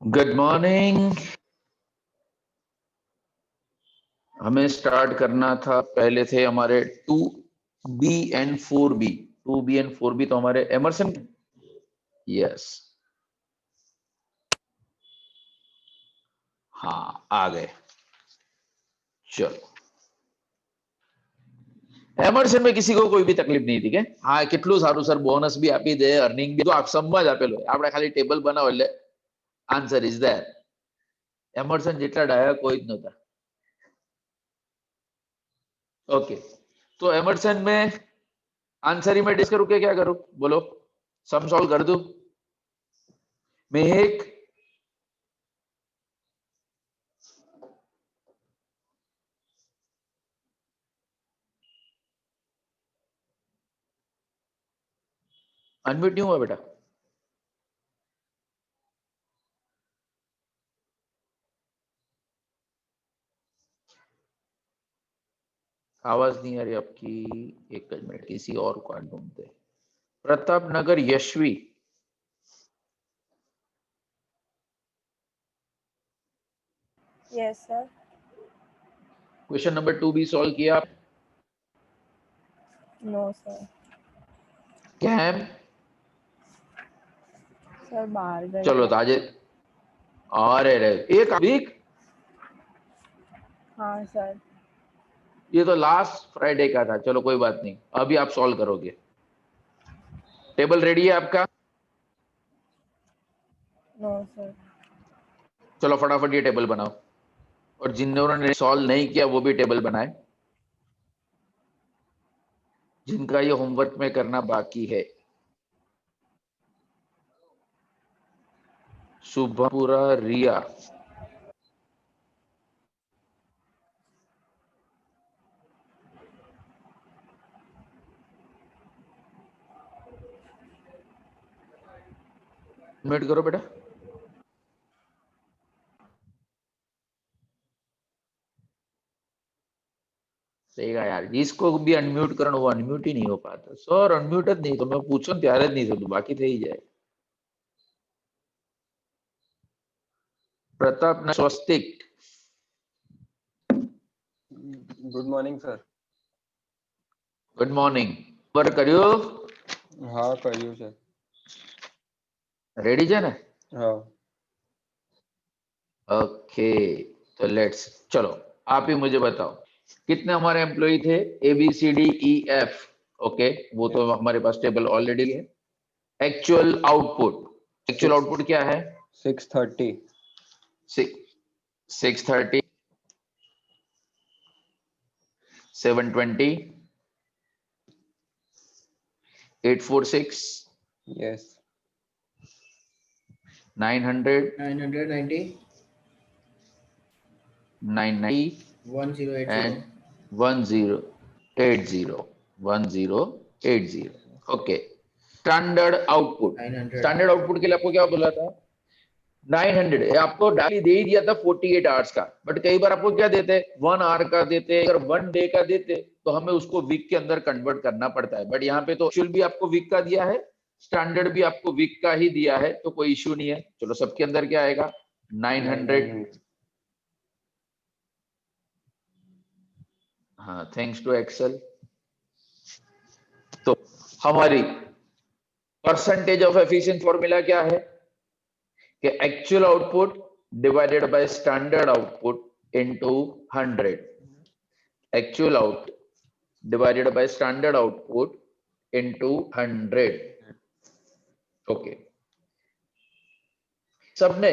Good morning. हमें start करना था, पहले थे हमारे 2B and 4B। 2B and 4B तो हमारे एमरसन। यस, हाँ आ गए। चलो, एमरसन में किसी को कोई भी तकलीफ नहीं थी के? हाँ, કેટલું સારું સર, બોનસ भी આપી દે, अर्निंग भी, તો આપ સમજ આપેલો, આપણે ખાલી ટેબલ બનાવો એટલે આન્સર ઇઝ ધેર। એમરसन જેટલા ડાયા કોઈ જ નહોતા। ओके, तो एमरसन में आंसर ही मैं डिस्कस करूं क्या करूं? बोलो, सम सॉल्व कर दूं? मेहेक, अनम्यूट नहीं हुआ बेटा? आवाज नहीं आ रही आपकी। एक मिनट, किसी और को ढूंढते। Pratap Nagar Yashvi. Yes sir. Question number 2 भी सॉल्व किया आप? No sir. कैम, सर बाहर गए चलो थे। ताजे। अरे रे, एक वीक। हाँ सर। ये तो लास्ट फ्राइडे का था। चलो कोई बात नहीं, अभी आप सॉल्व करोगे। टेबल रेडी है आपका? No sir. चलो फटाफट ये टेबल बनाओ, और जिन्होंने सॉल्व नहीं किया वो भी टेबल बनाए, जिनका ये होमवर्क में करना बाकी है। शुभपुरा रिया, म्यूट करो बेटा। सही कहा यार, जिसको भी अनम्यूट करना वो अनम्यूट ही नहीं हो पाता। सर अनम्यूट नहीं, तो मैं पूछो त्यारे જ नहीं थोड़ું बाकी થઈ જાય। प्रताप ना Swastik, good morning sir. Good morning. पर કર્યો? हाँ કર્યું છે। રેડી છે ને? हाँ। ओके, तो लेट्स, चलो आप ही मुझे बताओ, कितने हमारे एम्प्लॉय थे? A B C D E F. Okay, वो तो हमारे पास टेबल ऑलरेडी है। एक्चुअल आउटपुट, एक्चुअल आउटपुट क्या है? 630। 630, 720, 846, yes. 900, 990, 990 1080, and 1080, 1080। Okay, standard output. 900, standard output के लिए आपको क्या बोला था? 900। आपको डायली दे ही दिया था 48 आवर्स का, बट कई बार आपको क्या देते हैं? 1 आवर का देते, अगर 1 डे का देते तो हमें उसको वीक के अंदर कन्वर्ट करना पड़ता है। बट यहाँ पे तो एक्चुअल भी आपको वीक का दिया है, स्टैंडर्ड भी आपको वीक का ही दिया है, तो कोई इश्यू नहीं है। चलो, सबके अंदर क्या आएगा? 900। हाँ, थैंक्स टू एक्सेल। तो हमारी परसेंटेज ऑफ एफिशिएंट फॉर्मूला क्या है? कि actual output divided by standard output into 100। Actual out divided by standard output into 100। Okay, सबने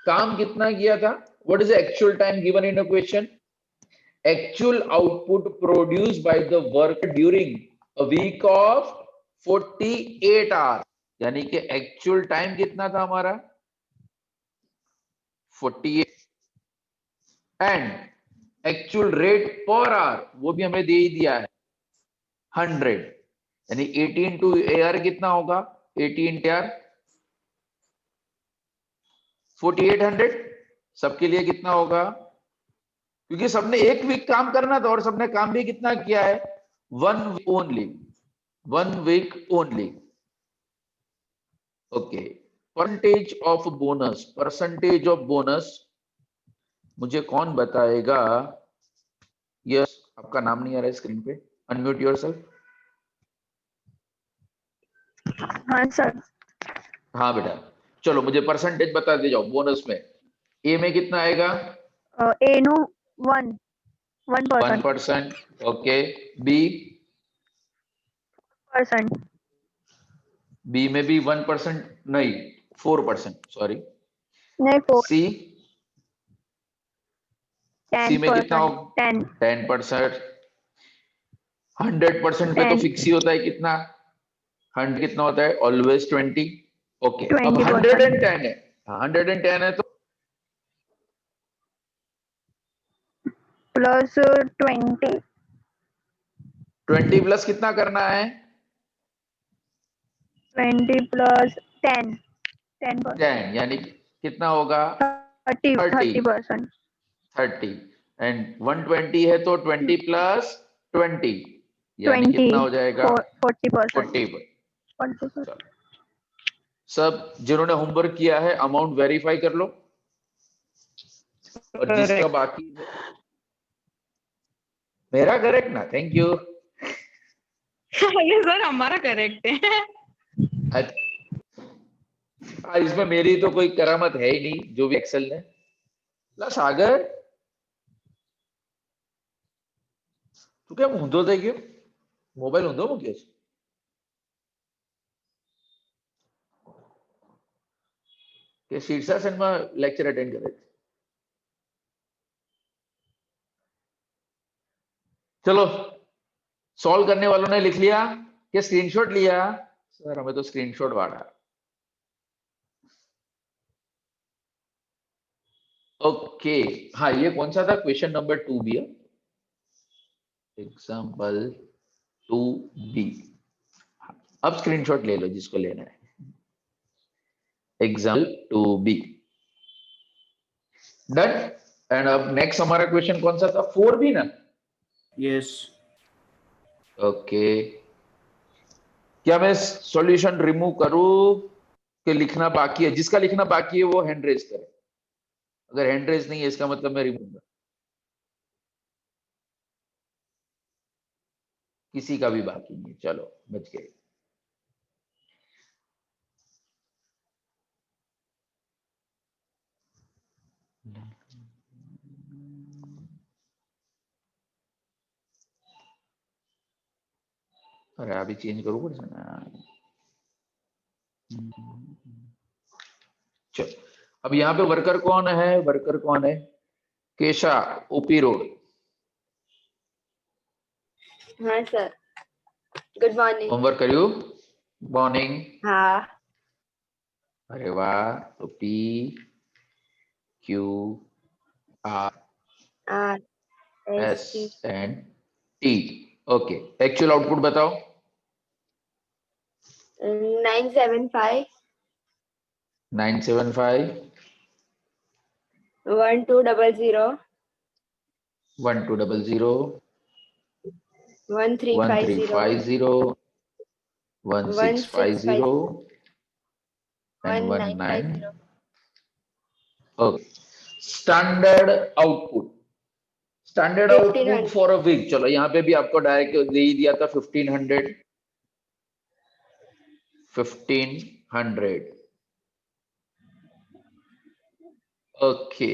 काम कितना किया था? What is the actual time given in a question? Actual output produced by the work during a week of 48 hours. यानी कि actual time कितना था हमारा? 48। And actual rate per hour वो भी हमें दे ही दिया है, 100। यानी 18 टू AR कितना होगा? 18 AR 4800। सबके लिए कितना होगा? क्योंकि सबने एक वीक काम करना था, और सबने काम भी कितना किया है? 1 week only, 1 week only. Okay, percentage of bonus मुझे कौन बताएगा? यस, आपका नाम नहीं आ रहा है स्क्रीन पे, अनम्यूट योरसेल्फ। हाँ सर। हाँ बेटा, चलो मुझे परसेंटेज बता दे जाओ बोनस में। ए में कितना आएगा? A no 1%। 1%। Okay, B? Percent. B में भी 1%, नहीं 4%, सॉरी। नहीं 4। सी? सी में कितना 10%। हो? 10। 10%। 100% पे तो 10। फिक्स ही होता है कितना? 100 कितना होता है? ऑलवेज 20। ओके, अब 20%। 110 है। 110 है तो प्लस 20। 20 प्लस कितना करना है? 20 प्लस 10। 10%। 10, यानी कितना होगा? 30। 30। 30%। 30 एंड 120 है तो 20 प्लस 20 यानी 20। कितना हो जाएगा? 40%। 40। 40%। चलो, सब जिन्होंने होमवर्क किया है अमाउंट वेरीफाई कर लो, और जिसका बाकी है। मेरा करेक्ट ना? Thank you. ये सर हमारा करेक्ट है। इसमें मेरी तो कोई करामत है ही नहीं, जो भी एक्सेल ने। ला सागर, तू क्या ઊંધો થઈ ગયો? મોબાઈલ ઊંધો મૂક્યો છે? કે શીર્ષાસનમાં લેક્ચર અટેન્ડ કરે છે? चलो, सॉल्व करने वालों ने लिख लिया कि स्क्रीनशॉट लिया? सर हमें तो स्क्रीनशॉट वाला। ओके, हाँ ये कौन सा था? क्वेश्चन नंबर 2B है, एग्जाम्पल 2B। अब स्क्रीनशॉट ले लो जिसको लेना है। Example 2B done. एंड अब नेक्स्ट हमारा क्वेश्चन कौन सा था? 4B ना? Yes. ओके, क्या मैं सॉल्यूशन रिमूव करूं कि लिखना बाकी है? जिसका लिखना बाकी है वो हैंड रेज करे। अगर हैंड रेज नहीं है इसका मतलब मैं रिमूव कर, किसी का भी बाकी नहीं। चलो बच गए। अरे अभी चेंज करूँ पड़े ना। चलो, अब यहाँ पे वर्कर कौन है? वर्कर कौन है? केशा, ओपी रोड। हाँ सर, गुड मॉर्निंग। होमवर्क करियो? मॉर्निंग। हाँ। अरे वाह, तो P Q R R S S T and T. Okay, actual output बताओ। 975 975 1200 1200 1350 1350 1650 and 19। 1950 okay, standard output. Standard output 1500 for a week, चलो यहाँ पे भी आपको डायरेक्ट दे ही दिया था 1500। 1500 ओके।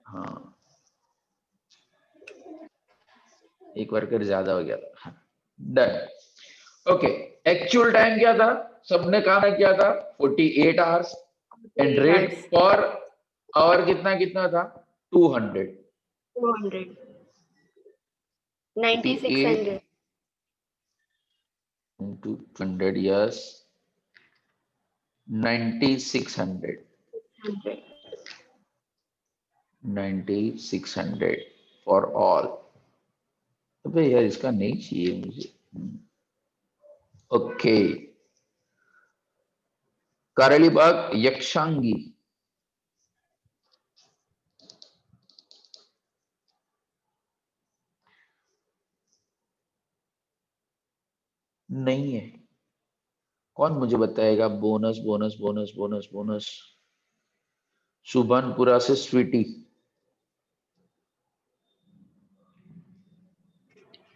हाँ, एक वर्कर ज्यादा हो गया था। डन। ओके, एक्चुअल टाइम क्या था? सबने काम किया था 48 hours and 8 rate hours per hour कितना कितना था? 200। 200 48 9600 into 200, yes, 9600। 100 9600 for all. अबे यार इसका नहीं चाहिए मुझे। ओके, कारेलीबाग यक्षांगी। नहीं है, कौन मुझे बताएगा? Bonus bonus bonus bonus bonus. Subhanpura से स्वीटी।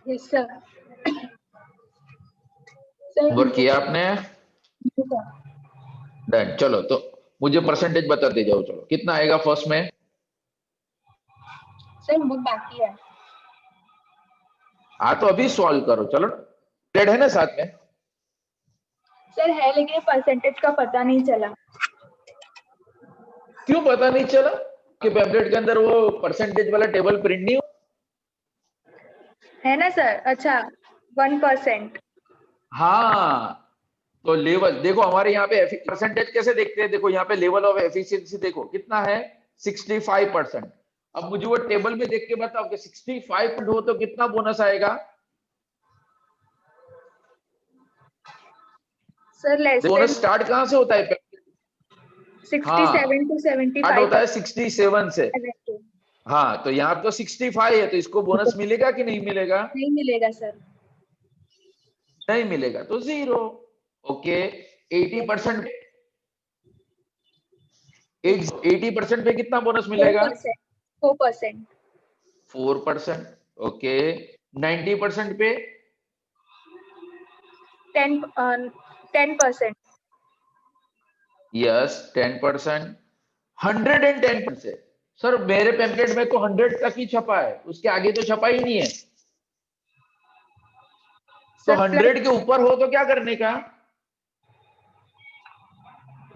Yes sir. होमवर्क किया आपने? डन। चलो तो मुझे परसेंटेज बताते जाओ। चलो कितना आएगा फर्स्ट में? सर बहुत बाकी है। हाँ तो अभी सॉल्व करो। चलो डेड है ना साथ में? सर है लेकिन परसेंटेज का पता नहीं चला। क्यों पता नहीं चला? कि पैम्फलेट के अंदर वो परसेंटेज वाला टेबल प्रिंट नहीं है ना सर? अच्छा 1%। हाँ तो लेवल देखो हमारे यहाँ पे परसेंटेज कैसे देखते हैं। देखो यहाँ पे लेवल ऑफ एफिशिएंसी देखो कितना है, 65%। अब मुझे वो टेबल में देख के बताओ कि 65 हो तो कितना बोनस आएगा? Sir less bonus then start कहाँ से होता है? 67 to स्टार्ट होता है 75%। 67 से। हाँ तो यहाँ तो 65 है तो इसको बोनस मिलेगा कि नहीं मिलेगा? नहीं मिलेगा सर। नहीं मिलेगा तो 0। ओके 80% 80% पे कितना बोनस मिलेगा? 4%। 4%। ओके 90% पे 10%। यस 10%। 110%। सर मेरे पैम्पलेट में तो 100 तक ही छपा है, उसके आगे तो छपा ही नहीं है। तो सर 100 के ऊपर हो तो क्या करने का?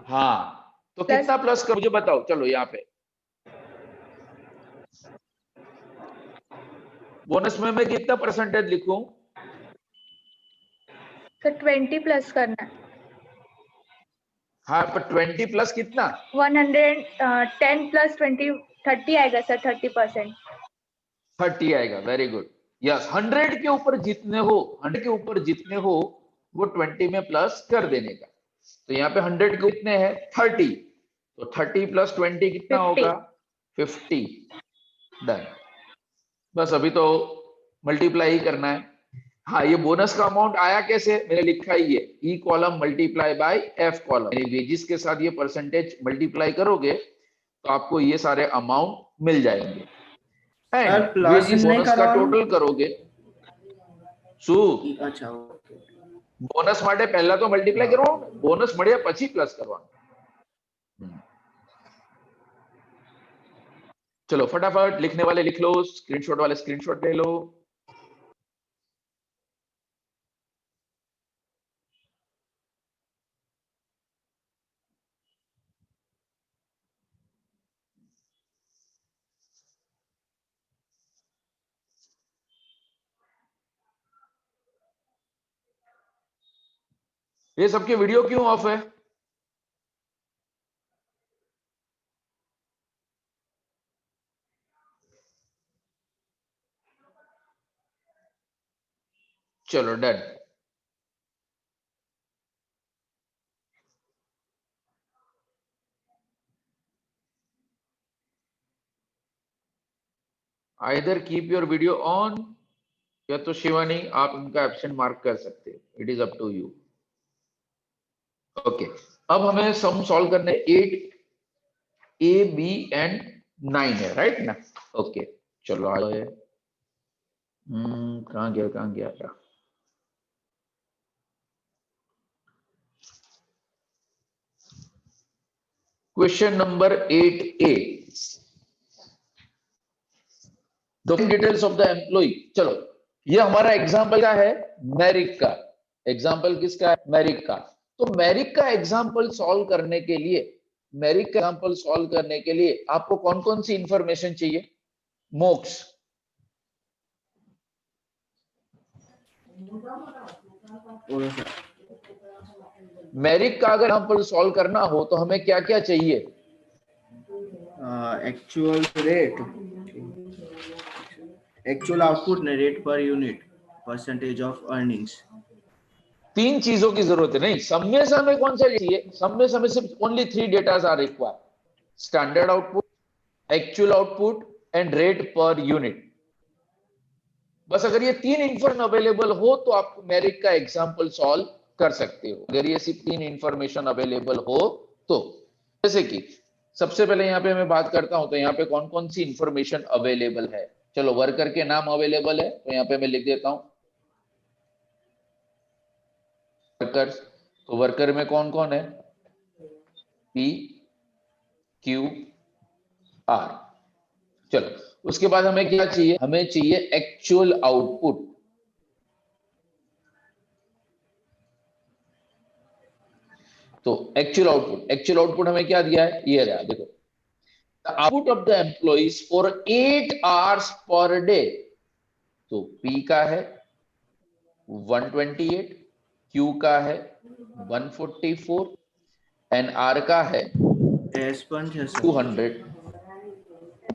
हाँ तो प्लस कितना प्लस कर मुझे बताओ। चलो यहाँ पे बोनस में मैं कितना परसेंटेज लिखूं? सर 20 प्लस करना है। हाँ पर 20 प्लस कितना? 110 प्लस 20 30 आएगा सर। 30%। 30 आएगा। Very good. यस 100 के ऊपर जितने हो, 100 के ऊपर जितने हो वो 20 में प्लस कर देने का। तो यहाँ पे 100 के कितने हैं? 30। तो 30 प्लस 20 कितना 50। होगा? 50। डन। बस अभी तो मल्टीप्लाई ही करना है। हाँ ये बोनस का अमाउंट आया कैसे? मैंने लिखा ही है E column multiply by F column. Wages के साथ ये परसेंटेज मल्टीप्लाई करोगे तो आपको ये सारे अमाउंट मिल जाएंगे। सर एंड प्लस वेजिस नहीं बोनस का करवाना? टोटल करोगे। શું अच्छा ओके। બોનસ માટે પહેલા તો મલ્ટીપ્લાય કરવાનું, બોનસ મળ્યા પછી પ્લસ કરવાનું। चलो फटाफट लिखने वाले लिख लो, स्क्रीनशॉट वाले स्क्रीनशॉट ले लो। ये सबके वीडियो क्यों ऑफ है? चलो done. Either keep your video on या तो शिवानी आप उनका एब्सेंट मार्क कर सकते हो। It is up to you. Okay अब हमें सम सॉल्व करने 8 ए बी एंड 9 है राइट ना? ओके चलो आ जाओ। कहाँ गया? Question number 8A the details of the employee. चलो ये हमारा एग्जांपल क्या है? मैरिक का। एग्जांपल किसका है? मैरिक का। तो मैरिक का एग्जांपल सॉल्व करने के लिए, मैरिक का एग्जांपल सॉल्व करने के लिए आपको कौन कौन सी इंफॉर्मेशन चाहिए? मोक्स मैरिक का अगर एग्जांपल सॉल्व करना हो तो हमें क्या क्या चाहिए? Actual rate, actual output rate per unit, percentage of earnings. 3 चीजों की जरूरत है। नहीं सब में से हमें कौन सा चाहिए? सब में से हमें सिर्फ only 3 datas are required, standard output, actual output and rate per unit. बस अगर ये 3 इंफॉर्मेशन अवेलेबल हो तो आप मैरिक का एग्जांपल सॉल्व कर सकते हो अगर ये सिर्फ 3 इंफॉर्मेशन अवेलेबल हो तो। जैसे कि सबसे पहले यहाँ पे मैं बात करता हूं तो यहाँ पे कौन कौन सी इंफॉर्मेशन अवेलेबल है। चलो वर्कर के नाम अवेलेबल है तो यहाँ पे मैं लिख देता हूं वर्कर। तो वर्कर में कौन कौन है, पी क्यू आर। चलो उसके बाद हमें क्या चाहिए, हमें चाहिए एक्चुअल आउटपुट। तो एक्चुअल आउटपुट हमें क्या दिया है, ये रहा देखो, the output of the employees for 8 hours per day. तो P का है 128, Q का है 144 एंड R का है एस पंच है सर। 200।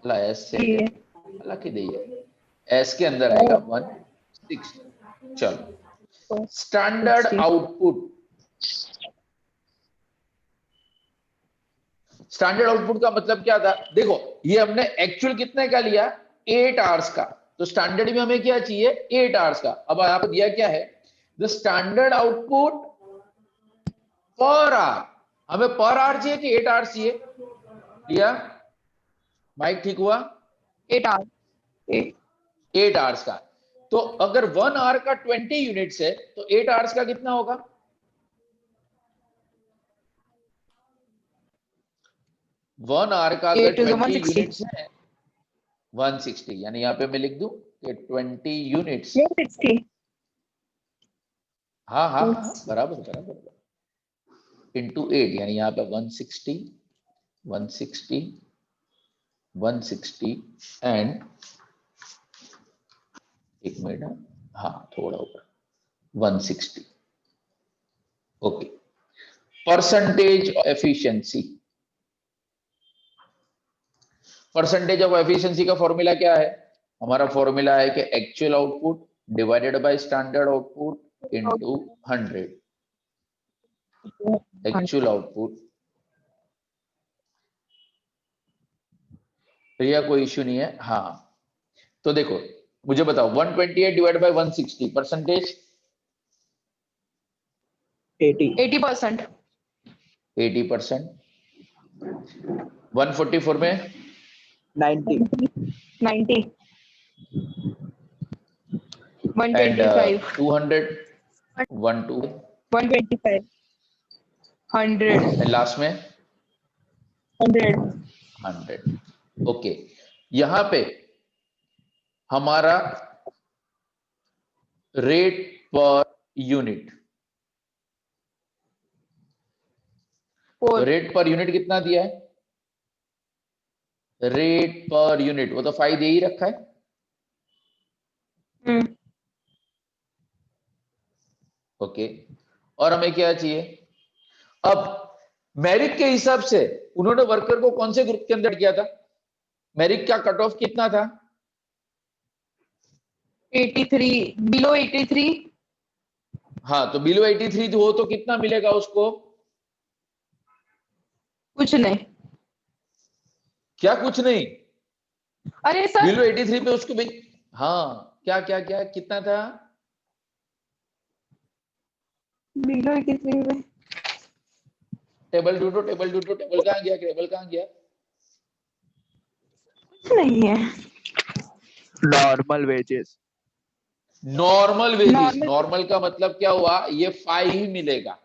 ला एस से ये अल्लाह की दी है, एस के अंदर आएगा 160। चलो स्टैंडर्ड 160। आउटपुट, स्टैंडर्ड आउटपुट का मतलब क्या था, देखो ये हमने एक्चुअल कितने का लिया, 8 आवर्स का। तो स्टैंडर्ड में हमें क्या चाहिए, 8 आवर्स का। अब यहाँ पर दिया क्या है, the standard output per hour. हमें पर आवर चाहिए कि 8 आवर्स चाहिए, दिया माइक ठीक हुआ, 8 hours 8 आवर्स का। तो अगर 1 आवर का 20 यूनिट्स है तो 8 आवर्स का कितना होगा, 1 आवर का अगर 8 is 20 160। यूनिट्स है 160, यानी यहाँ पे मैं लिख दूं कि 20 यूनिट्स। 160। हाँ हाँ हाँ बराबर बराबर इंटू 8, यानी यहाँ पे 160 160 160 एंड एक मिनट, हाँ थोड़ा ऊपर 160। Okay, percentage of efficiency. Percentage of efficiency का फॉर्मूला क्या है, हमारा फॉर्मूला है कि actual output divided by standard output into 100। Actual output, तो यह कोई इश्यू नहीं है। हाँ तो देखो मुझे बताओ 128 डिवाइड बाय 160 परसेंटेज 80%। 80%। 144 में 90 एंड 125 200 12 125 100 एंड लास्ट में 100 100। ओके, यहां पे हमारा रेट पर यूनिट, तो रेट पर यूनिट कितना दिया है, रेट पर यूनिट वो तो 5 दे ही रखा है। ओके, और हमें क्या चाहिए, अब मेरिट के हिसाब से उन्होंने वर्कर को कौन से ग्रुप के अंदर किया था, मेरिट का कट ऑफ कितना था, 83 बिलो 83। हाँ तो बिलो 83 हो तो कितना मिलेगा उसको, कुछ नहीं। क्या कुछ नहीं, अरे सर बिलो 83 पे उसको भी, हाँ क्या क्या क्या कितना था, बिलो 83 में टेबल टू टेबल कहां गया, टेबल कहां गया, कुछ नहीं है। Normal wages. Normal wages. Normal- normal का मतलब क्या हुआ, ये 5 ही मिलेगा,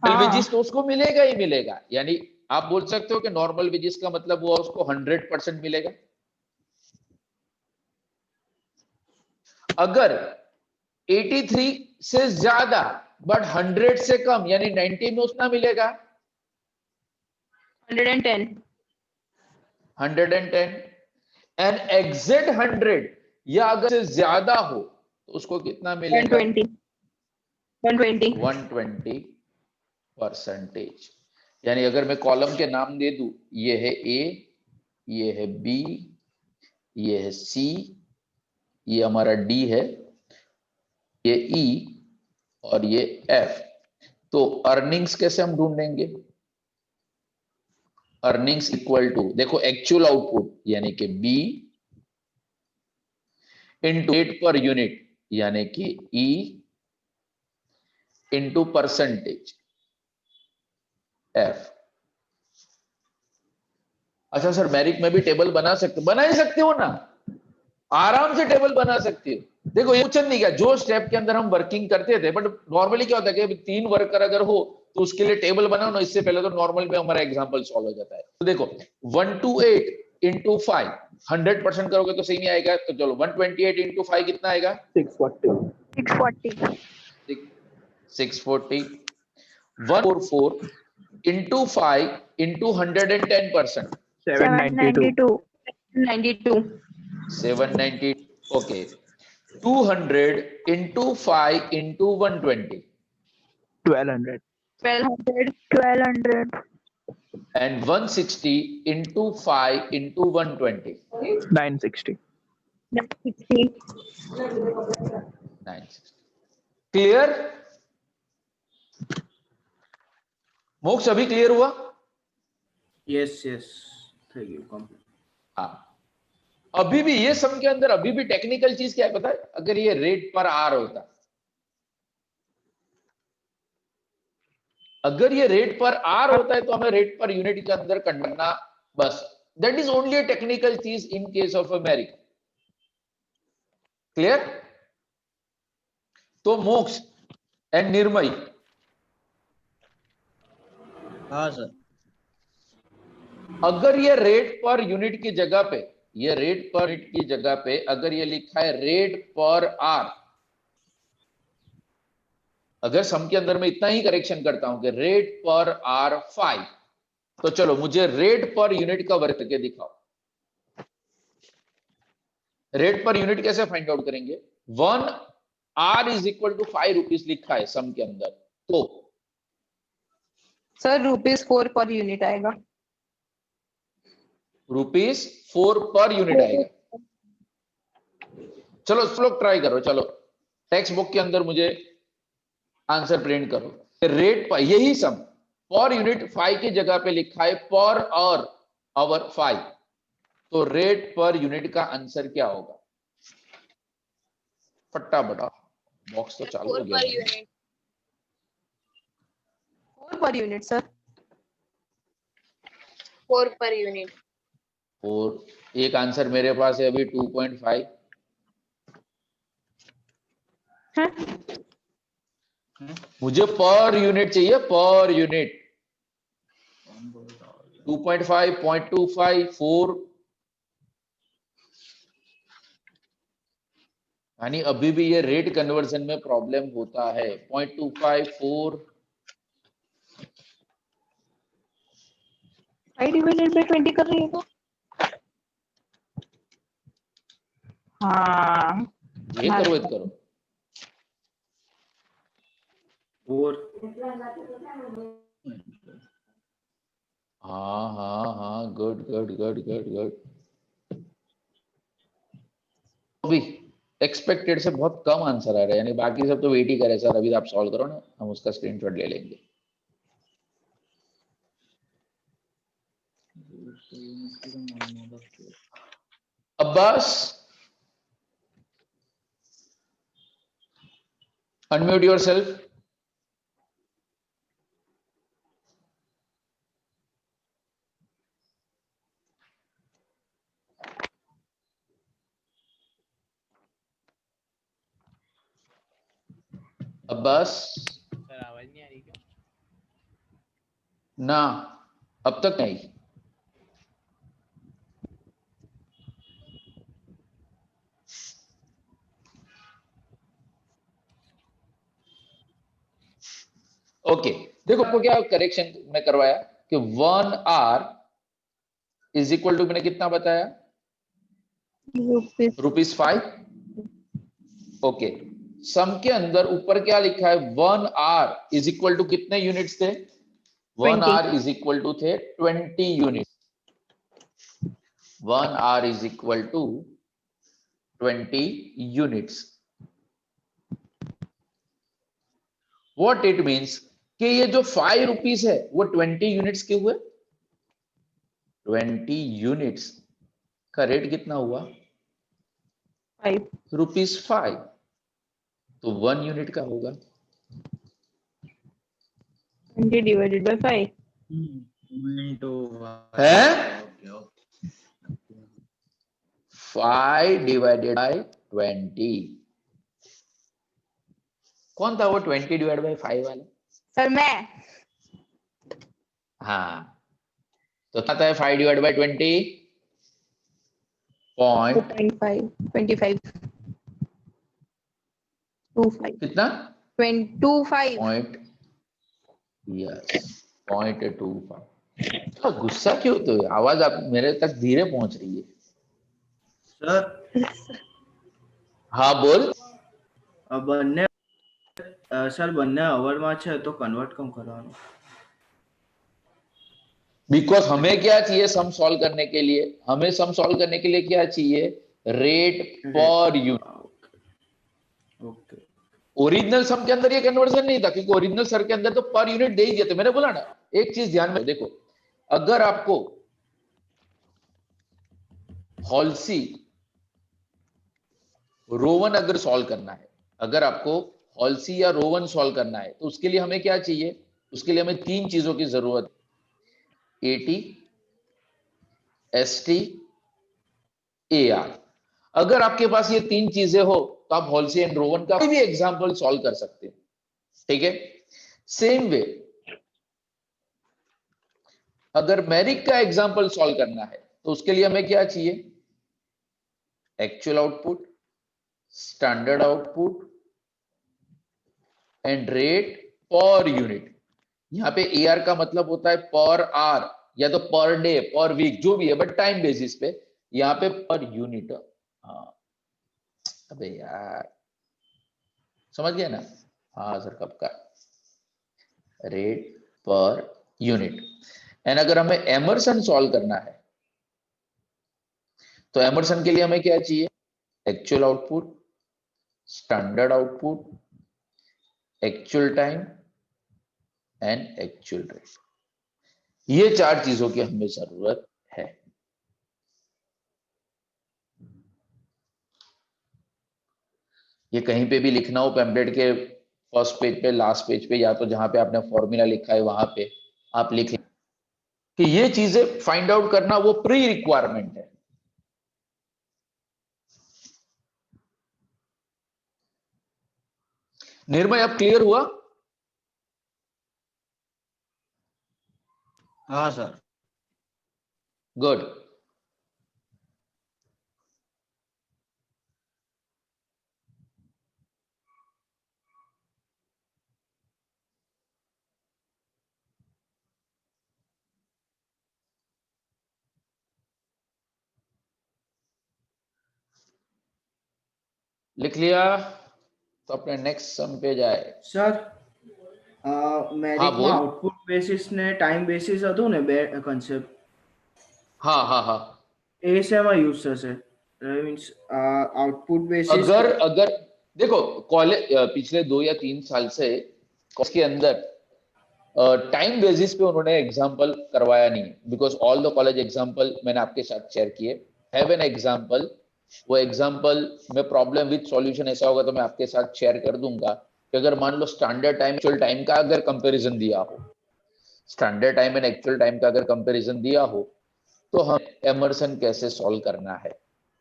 हाँ। वेजेस तो उसको मिलेगा ही मिलेगा, यानी आप बोल सकते हो कि नॉर्मल वेजेस का मतलब हुआ उसको 100% मिलेगा। अगर 83 से ज्यादा बट 100 से कम यानी 90 में उतना मिलेगा 110 110 एंड एग्जैक्ट 100 या अगर से ज्यादा हो तो उसको कितना मिलेगा 120 120 परसेंटेज। यानी अगर मैं कॉलम के नाम दे दूं, ये है ए, ये है बी, ये है सी, ये हमारा डी है, ये ई और ये एफ। तो अर्निंग्स कैसे हम ढूंढेंगे, अर्निंग्स इक्वल टू देखो एक्चुअल आउटपुट यानी कि B into rate per unit यानी कि ई इंटू परसेंटेज एफ। अच्छा सर मेरिक में भी टेबल बना ही सकते हो ना, आराम से टेबल बना सकते हो। देखो ये क्वेश्चन नहीं किया, जो स्टेप के अंदर हम वर्किंग करते थे, बट नॉर्मली क्या होता है कि 3 वर्कर अगर हो तो उसके लिए टेबल बनाओ ना, इससे पहले तो नॉर्मल में हमारा एग्जांपल सॉल्व हो जाता है। तो देखो 128 इंटू 5 100% करोगे तो सही नहीं आएगा, तो चलो 128 इंटू 5 कितना आएगा? 640. 640. 640। 144 into 5 into 110%, 792. 92. 790। Okay 200 into 5 into 120 1200. 1200. 1200. and 160 into 5 into 120 960. 960. 960। Clear? मोक्ष अभी क्लियर हुआ? Yes, yes. Thank you. Complete. हाँ। अभी भी ये सम के अंदर अभी भी टेक्निकल चीज क्या है पता है? अगर ये रेट पर आर होता, अगर ये रेट पर आर होता है तो हमें रेट पर यूनिट के अंदर करना, बस that is only a technical चीज in case of America. Clear? तो मोक्ष एंड निर्मय, हाँ सर। अगर ये रेट पर यूनिट की जगह पे, ये रेट पर यूनिट की जगह पे अगर ये लिखा है रेट पर आर, अगर सम के अंदर मैं इतना ही करेक्शन करता हूं कि रेट पर आर 5, तो चलो मुझे रेट पर यूनिट का वर्क करके दिखाओ। रेट पर यूनिट कैसे फाइंड आउट करेंगे? 1 R is equal to 5 rupees लिखा है सम के अंदर, तो सर ₹4 पर यूनिट आएगा। ₹4 पर यूनिट आएगा। चलो लोग ट्राई करो, चलो टेक्स्ट बुक के अंदर मुझे आंसर प्रिंट करो। रेट पर यही सम पर यूनिट 5 की जगह पे लिखा है पर आवर 5, तो रेट पर यूनिट का आंसर क्या होगा? फट्टा बटा बॉक्स तो चालू हो गया। 4 per unit sir. 4 per unit. और एक आंसर मेरे पास है अभी 2.5। मुझे पर यूनिट चाहिए, पर यूनिट 2.5, 0.25, 4, यानी अभी भी ये रेट कन्वर्जन में प्रॉब्लम होता है। 0.25, 4, 5 डिवाइडेड बाय 20 कर रही है तो हाँ ये करो। 4. हाँ गुड। अभी एक्सपेक्टेड से बहुत कम आंसर आ रहे हैं, यानी बाकी सब तो वेट ही करे सर, अभी आप सॉल्व करो ना, हम उसका स्क्रीनशॉट ले लेंगे। Abbas unmute yourself. Abbas sir आवाज नहीं आ रही क्या? ना, अब तक नहीं। ओके देखो आपको क्या करेक्शन में करवाया कि 1 आर इज इक्वल टू, मैंने कितना बताया? ₹5। ओके सम के अंदर ऊपर क्या लिखा है? 1 आर इज इक्वल टू कितने यूनिट्स थे? 1 आर इज इक्वल टू थे 20 units. 1 R is equal to 20 units. What it means कि ये जो 5 रुपीस है वो 20 यूनिट्स के हुए। 20 यूनिट्स का रेट कितना हुआ? 5 ₹5। तो 1 यूनिट का होगा। 20 divided by 5. Into है okay, okay. 5 divided by 20। कौन था वो 20 डिवाइड बाय 5 वाला? सर मैं हाँ, तो क्या था 5 डिवाइड बाय 20? पॉइंट 2.5 25 25 कितना? 25 पॉइंट, यस 0.25। तो गुस्सा क्यों? तो आवाज आप मेरे तक धीरे पहुंच रही है। सर हाँ बोल। બંને સર બંને અવરમાં છે તો કન્વર્ટ કેમ કરવાનું? बिकॉज हमें क्या चाहिए सम सॉल्व करने के लिए? हमें सम सॉल्व करने के लिए क्या चाहिए? Rate per unit. Okay original सम के अंदर ये कन्वर्जन नहीं था, क्योंकि ओरिजिनल सर के अंदर तो पर यूनिट दे ही दिया था। मैंने बोला ना, एक चीज ध्यान में देखो, अगर आपको हॉल्सी रोवन अगर सॉल्व करना है, अगर आपको हॉल्सी या रोवन सॉल्व करना है, तो उसके लिए हमें क्या चाहिए? उसके लिए हमें 3 चीजों की जरूरत है, एटी, एसटी, एआर। अगर आपके पास ये 3 चीजें हो तो आप हॉल्सी एंड रोवन का कोई भी एग्जांपल सॉल्व कर सकते हैं। ठीक है, सेम वे अगर मैरिक का एग्जांपल सॉल्व करना है तो उसके लिए हमें क्या चाहिए? Actual output, standard output and rate per unit. यहां पे एआर का मतलब होता है पर आर या तो पर डे, पर वीक, जो भी है, बट टाइम बेसिस पे। यहां पे पर यूनिट। हाँ अबे यार, समझ गया ना? हाँ सर, कब का रेट पर यूनिट। एंड अगर हमें एमर्सन सॉल्व करना है तो एमर्सन के लिए हमें क्या चाहिए? Actual output, standard output, actual time and actual rate. ये 4 चीजों की हमें जरूरत है। ये कहीं पे भी लिखना हो पैम्पलेट के फर्स्ट पेज पे, लास्ट पेज पे, या तो जहां पे आपने फॉर्मूला लिखा है वहां पे आप लिख लें कि ये चीजें फाइंड आउट करना वो प्री रिक्वायरमेंट है। निर्मय अब क्लियर हुआ? हाँ सर गुड। लिख लिया तो अपने नेक्स्ट सम पे जाए। સર हाँ મેરિકમાં बोल। આઉટપુટ બેસિસ ને ટાઈમ બેસિસ હતું ને બે કન્સેપ્ટ, हाँ हाँ हाँ, એ શેમાં યુઝ થશે? મીન્સ આઉટપુટ બેસિસ अगर अगर देखो कॉलेज पिछले 2 या 3 साल से उसके अंदर टाइम बेसिस पे उन्होंने एग्जाम्पल करवाया नहीं है, because all the college example मैंने आपके साथ शेयर किए। हैव एन एग्जाम्पल, वो एग्जाम्पल में प्रॉब्लम विद सॉल्यूशन ऐसा होगा तो मैं आपके साथ शेयर कर दूंगा कि अगर मान लो स्टैंडर्ड टाइम एक्चुअल टाइम का अगर कंपैरिजन दिया हो, standard time and actual time का अगर कंपैरिजन दिया हो तो हम एमर्सन कैसे सॉल्व करना है,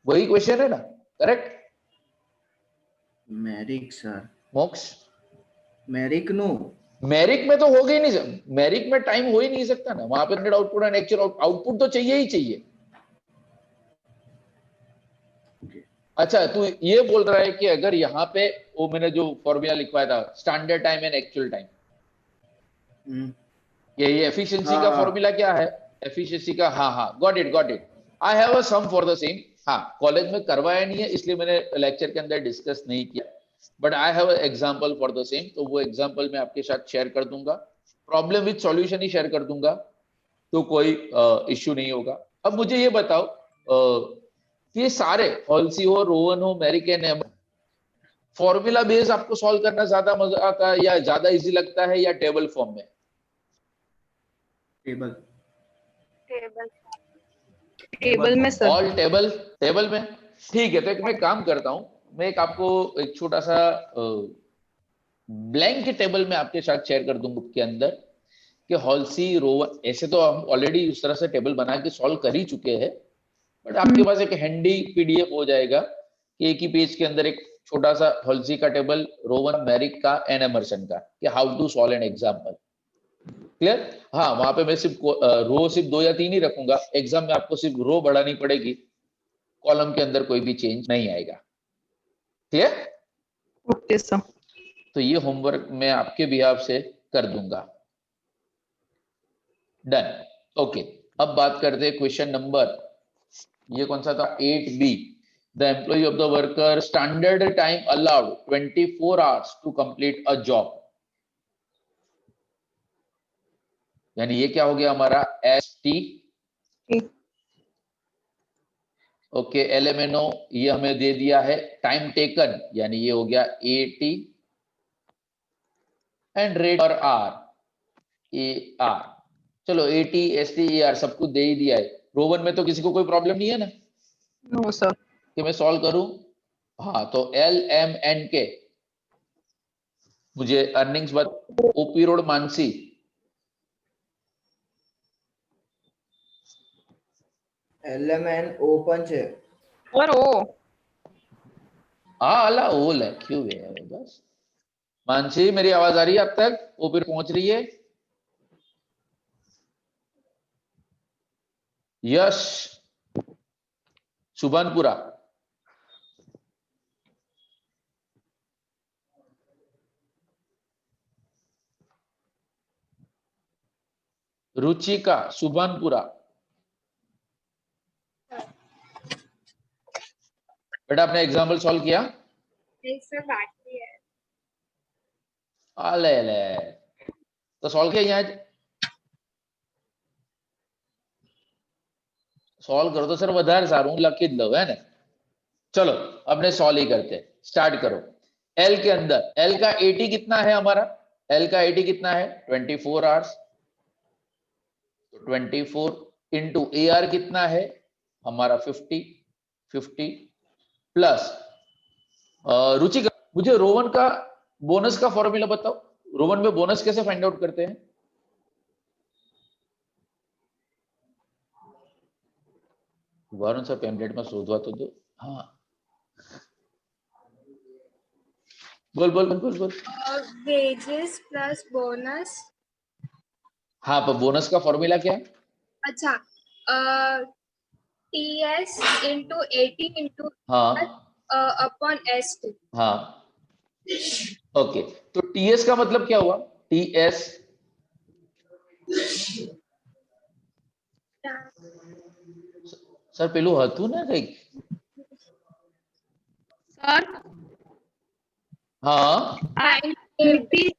वही क्वेश्चन है ना? करेक्ट મેરિક સર, मोक्ष? મેરિક નું मैरिक में तो हो गई नहीं, मैरिक में टाइम हो ही नहीं सकता ना, वहां पे आउटपुट एंड एक्चुअल आउटपुट तो चाहिए ही चाहिए। अच्छा, तू ये बोल रहा है कि अगर यहाँ पे वो मैंने जो फॉर्मूला लिखवाया था standard time and actual time, ये एफिशिएंसी हाँ, का हाँ। फॉर्मूला क्या है? एफिशिएंसी का, हाँ हाँ, got it got it. I have a sum for the same. हाँ, कॉलेज में करवाया नहीं है इसलिए मैंने लेक्चर के अंदर डिस्कस नहीं किया, but I have example for the same. तो वो एग्जांपल मैं आपके साथ शेयर कर दूंगा, problem with solution he share कर दूंगा, तो कोई इश्यू नहीं होगा। अब मुझे ये बताओ कि ये सारे हॉल्सी हो, रोवन हो, Merrick and Emerson, formula base आपको सॉल्व करना ज्यादा मजा आता है या ज्यादा इजी लगता है या टेबल फॉर्म में? ટેબલ टेबल में सर। ऑल टेबल, टेबल में। ठीक है, तो एक मैं काम करता हूं, मैं एक आपको एक छोटा सा ब्लैंक टेबल में आपके साथ शेयर कर दूंगा के अंदर, कि हॉल्सी रोवन, ऐसे तो हम ऑलरेडी उस तरह से टेबल बना के सॉल्व कर ही चुके हैं, बट आपके पास एक हैंडी पीडीएफ हो जाएगा कि एक ही पेज के अंदर एक छोटा सा हॉल्सी का टेबल, रोवन, मैरिक का एंड एमर्सन का, कि how to solve an example. Clear? हाँ, वहां पे मैं सिर्फ रो सिर्फ 2 या 3 ही रखूंगा, एग्जाम में आपको सिर्फ रो बढ़ानी पड़ेगी, कॉलम के अंदर कोई भी चेंज नहीं आएगा। क्लियर? Okay sir. तो ये होमवर्क मैं आपके बिहाफ से कर दूंगा। डन। ओके, अब बात करते हैं क्वेश्चन नंबर, ये कौन सा था, 8B। The employee of the worker standard time allowed 24 hours to complete a job. यानी ये क्या हो गया हमारा, ST। ओके, LMNO ये हमें दे दिया है टाइम टेकन, यानी ये हो गया AT, एंड रेट पर आर, AR। चलो AT, ST, AR सब कुछ दे ही दिया है। रोवन में तो किसी को कोई प्रॉब्लम नहीं है ना नो सर। कि मैं सॉल्व करूं? हाँ, तो LMNK मुझे अर्निंग्स बता। OP road Mansi, LMN open છે और ओ हाँ अला ओल है, क्यों है बस। मानसी मेरी आवाज आ रही है अब तक? OP पहुंच रही है? यश, सुभानपुरा, रुचिका, सुभानपुरा। बेटा आपने एग्जाम्पल सॉल्व किया? सर बाकी है। ले ले, तो सॉल्व किया, यहाँ सॉल्व करो तो सर વધારે સારું, હું લખી જ લઉં, है ना। चलो अपने सॉल्व ही करते हैं, स्टार्ट करो। L के अंदर, L का AT कितना है हमारा, L का AT कितना है 24 आवर्स, 24 इंटू AR कितना है हमारा 50 प्लस रुचिका मुझे रोवन का बोनस का फॉर्मूला बताओ, रोवन में बोनस कैसे फाइंड आउट करते हैं? वरुण सर पेम्पलेट में शोधवा तो दो। हाँ बोल बोल बोल बोल। Wages plus bonus. हाँ, पर बोनस का फॉर्मूला क्या है? अच्छा, TS इंटू 80 इंटू हाँ अपॉन ST। हाँ ओके, तो TS का मतलब क्या हुआ? TS सर पेलू હતું ને કઈક? सर हाँ 20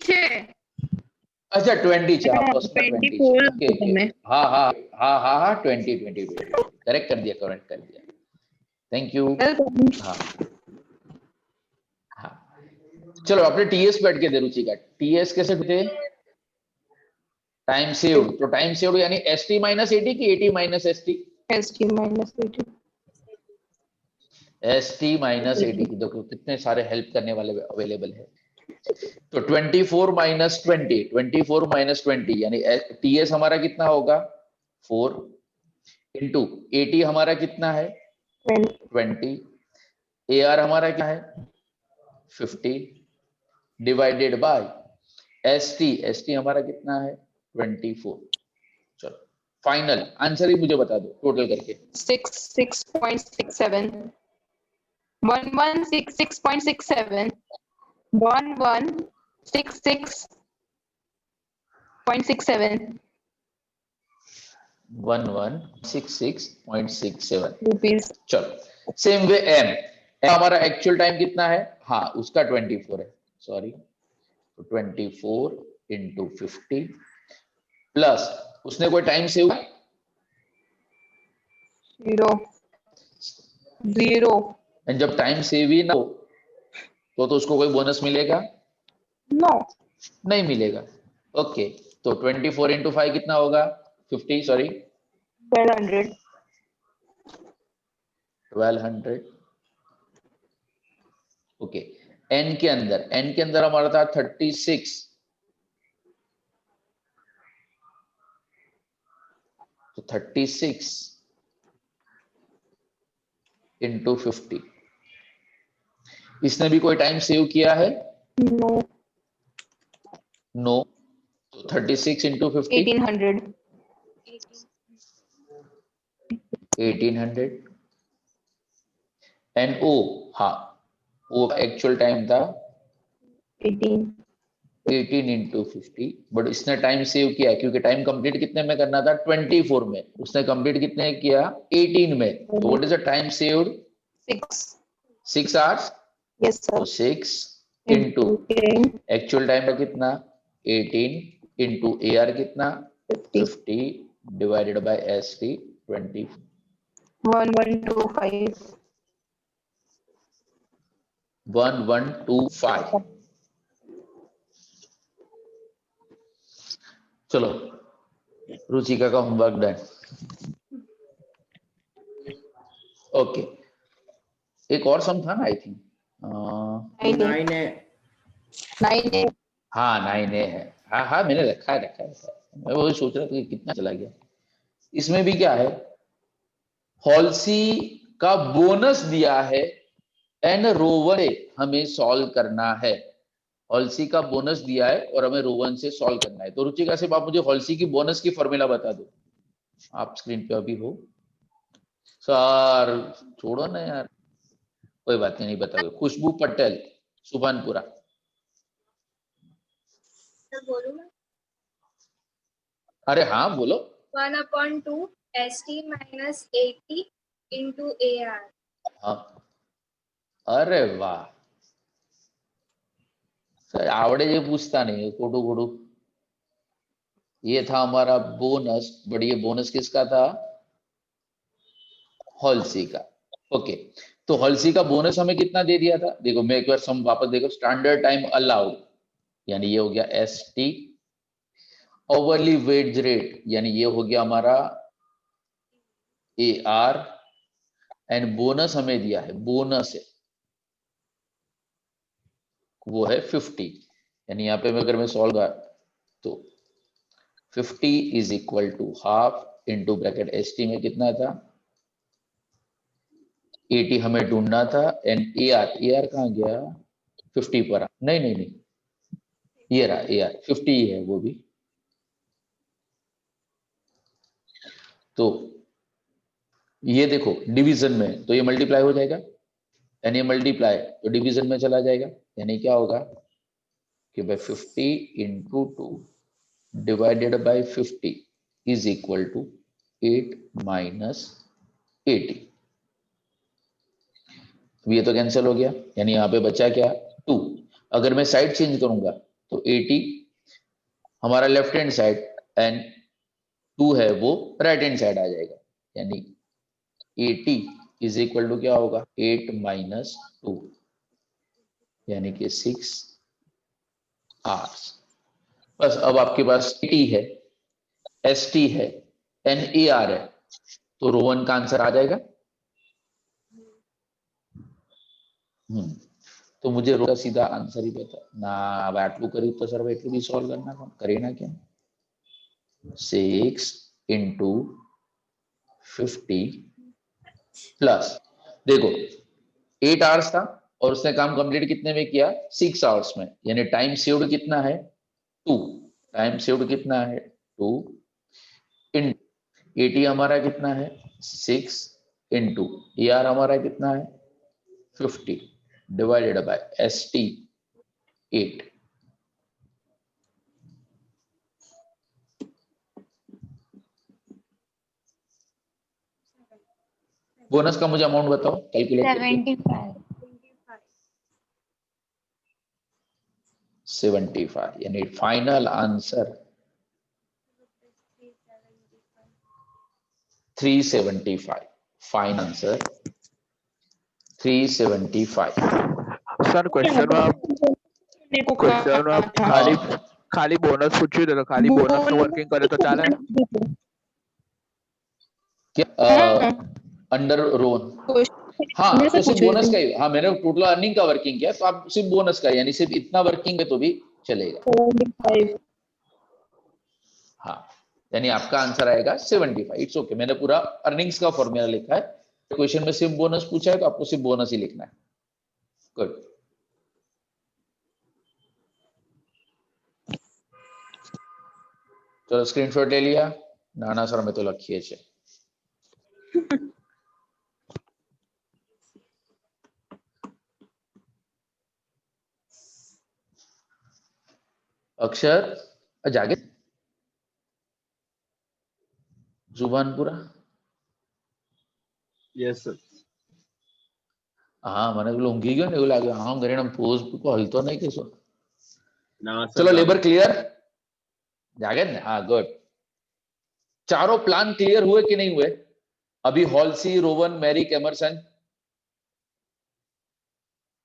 છે। अच्छा 20 છે, हाँ फर्स्ट में 20 છે। 24 ओके ओके, हाँ हाँ हाँ हाँ हाँ 20 करेक्ट कर दिया, थैंक यू। हाँ हाँ चलो अपने TS बैठ के दे रुचि का, TS कैसे ढूंढते? टाइम सेव्ड, तो टाइम सेव्ड यानी ST माइनस AT की AT minus ST? ST minus 80। ST minus AT की, देखो कितने सारे हेल्प करने वाले अवेलेबल है। तो 24 माइनस 20, 24 माइनस 20 यानी TS हमारा कितना होगा 4 इंटू AT हमारा कितना है 20, AR हमारा क्या है 50 डिवाइडेड बाय ST हमारा कितना है 24। चलो फाइनल आंसर ही मुझे बता दो टोटल करके। 66.67 1166.67 1166.67 1166.67 रुपीस। चलो सेम वे M हमारा एक्चुअल टाइम कितना है, हाँ उसका 24 है, सॉरी 24 इंटू 50 प्लस उसने कोई टाइम सेव 0 एंड जब टाइम सेव ही ना हो तो उसको कोई बोनस मिलेगा? नो नहीं मिलेगा। ओके तो 24 इंटू 5 कितना होगा 50 सॉरी 1200। ओके n के अंदर हमारा था 36, तो 36 इंटू 50। इसने भी कोई टाइम सेव किया है? No. नो। तो 36 इंटू 50 1800. 1800। एंड ओ, हाँ, वो एक्चुअल टाइम था 18. 18 इंटू 50, बट इसने टाइम सेव किया क्योंकि टाइम कंप्लीट कितने में करना था? 24 में। उसने कंप्लीट कितने किया? 18 में। तो what is the time saved? 6. 6 hours. Yes, sir. तो 6 इंटू 10. एक्चुअल टाइम का कितना? 18 इंटू AR कितना? 50. 50 डिवाइडेड बाय ST 20। 1125. 1125। चलो, रुचिका का होमवर्क डन। ओके, एक और सम था ना, आई थिंक 9A। 9. हाँ 9A है। हाँ मैंने रखा है। मैं वही सोच रहा था कि कितना चला गया। इसमें भी क्या है, हॉल्सी का बोनस दिया है एंड रोवन हमें सॉल्व करना है। हॉल्सी का बोनस दिया है और हमें रोवन से सॉल्व करना है। तो रुचिका से आप मुझे हॉल्सी की बोनस की फॉर्मूला बता दो। आप स्क्रीन पे अभी हो सर, छोड़ो ना यार, कोई बात नहीं बताओगे। खुशबू पटेल, सुभानपुरा। बोलूं मैं? अरे हाँ बोलो। 1/2 ST minus 80 into AR. हाँ, अरे वाह सर, आवड़े ये पूछता नहीं, खोटू खोटू। ये था हमारा बोनस, बट ये बोनस किसका था? हॉल्सी का। ओके, तो हॉल्सी का बोनस हमें कितना दे दिया था? देखो मैं एक बार सम वापस देखो। स्टैंडर्ड टाइम अलाउड यानी ये हो गया ST। ओवरली वेज रेट यानी ये हो गया हमारा AR। एंड बोनस हमें दिया है, बोनस है वो है 50। यानी यहाँ पे अगर मैं सॉल्व कर तो 50 is equal to half into bracket ST में कितना था? 80 हमें ढूंढना था। एंड AR कहाँ गया? 50 पर नहीं, ये रहा AR 50 ही है वो भी। तो ये देखो डिवीजन में, तो ये मल्टीप्लाई हो जाएगा, यानी ये मल्टीप्लाई तो डिवीजन में चला जाएगा। यानी क्या होगा कि भाई 50 into 2 divided by 50 is equal to 8 minus 80। ये तो कैंसिल हो गया, यानी यहाँ पे बचा क्या? 2। अगर मैं साइड चेंज करूंगा तो 80 हमारा लेफ्ट हैंड साइड एंड 2 है वो राइट हैंड साइड आ जाएगा। यानी 80 इज इक्वल टू क्या होगा? 8 माइनस 2 यानी कि 6 आवर्स। बस अब आपके पास टी है, ST है, NAR है, तो रोवन का आंसर आ जाएगा। तो मुझे रो का सीधा आंसर ही बता ना। अब आटलू करी तो सर एटलू भी सॉल्व करना करे ना क्या? 6 इंटू 50 प्लस, देखो 8 आवर्स था और उसने काम कंप्लीट कितने में किया? 6 आवर्स में। यानी टाइम सेव्ड कितना है? 2। टाइम सेव्ड कितना है? 2 इन 80 हमारा कितना है? 6 इंटू AR हमारा कितना है? 50 डिवाइडेड बाय ST 8। बोनस का मुझे अमाउंट बताओ कैलकुलेट करके। 75 यानी final answer 375। Final answer 375। Sir question में आप खाली बोनस पूछिए तो खाली बोनस में वर्किंग करे तो चाले? क्या अंडर रोन हाँ मैं तो सब सिर्फ पूछ रही बोनस थी। का ही, हाँ मैंने टोटल अर्निंग का वर्किंग किया, तो आप सिर्फ बोनस का यानी सिर्फ इतना वर्किंग है तो भी चलेगा। 75। हाँ यानी आपका आंसर आएगा 75। इट्स ओके, मैंने पूरा अर्निंग्स का फॉर्मूला लिखा है। क्वेश्चन में सिर्फ बोनस पूछा है तो आपको सिर्फ बोनस ही लिखना है। गुड। चलो स्क्रीनशॉट ले लिया, नाना सर में तो लखीए छे। अक्षर जागे जुबानपुरा। Yes sir. હા મને પેલું ઊંઘી ગયો ને એવું લાગે, હા કરીને પોઝ હલતો નહીં કે શું? ના સર ચલો લેબર ક્લિયર, जागे ना? हाँ गुड। चारों प्लान क्लियर हुए कि नहीं हुए? अभी हॉलसी, रोवन, मैरिक, एमरसन,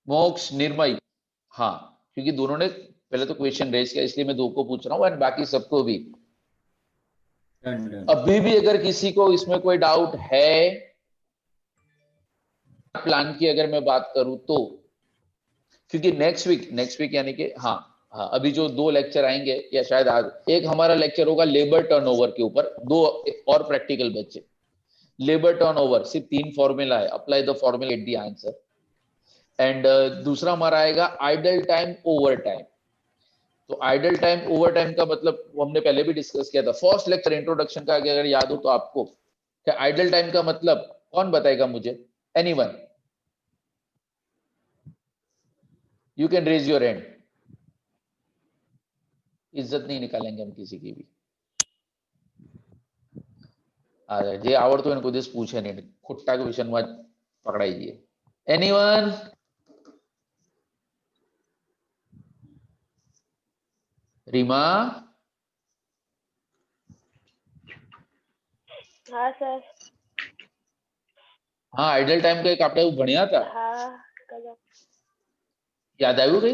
मोक्ष, निर्मय। हाँ क्योंकि दोनों ने पहले तो क्वेश्चन रेज किया इसलिए मैं दो को पूछ रहा हूँ एंड बाकी सबको भी। अभी भी अगर किसी को इसमें कोई डाउट है प्लान की अगर मैं बात करूं तो, क्योंकि नेक्स्ट वीक यानी कि हाँ अभी जो 2 लेक्चर आएंगे या शायद आज एक हमारा लेक्चर होगा लेबर टर्नओवर के ऊपर, 2 और प्रैक्टिकल बच्चे। लेबर टर्नओवर सिर्फ 3 फॉर्मूला है, apply the formula get the answer. And दूसरा हमारा आएगा आइडल टाइम ओवर टाइम। तो आइडल टाइम ओवर टाइम का मतलब वो हमने पहले भी डिस्कस किया था फर्स्ट लेक्चर इंट्रोडक्शन का, अगर याद हो तो आपको, क्या आइडल टाइम का मतलब कौन बताएगा मुझे? Anyone, you can raise your hand. इज्जत नहीं निकालेंगे हम किसी की भी। जे आवड़तो હોય ને કોઈ દિવસ પૂછે નહીં, ખોટા ક્વેશ્ચનમાં પકડાઈ જઈએ। એનીવન? રીમા? हाँ सर। हाँ आइडल टाइम का एक આપણે એવું ભણ્યા હતા, हाँ कल। યાદ આવ્યું કઈ?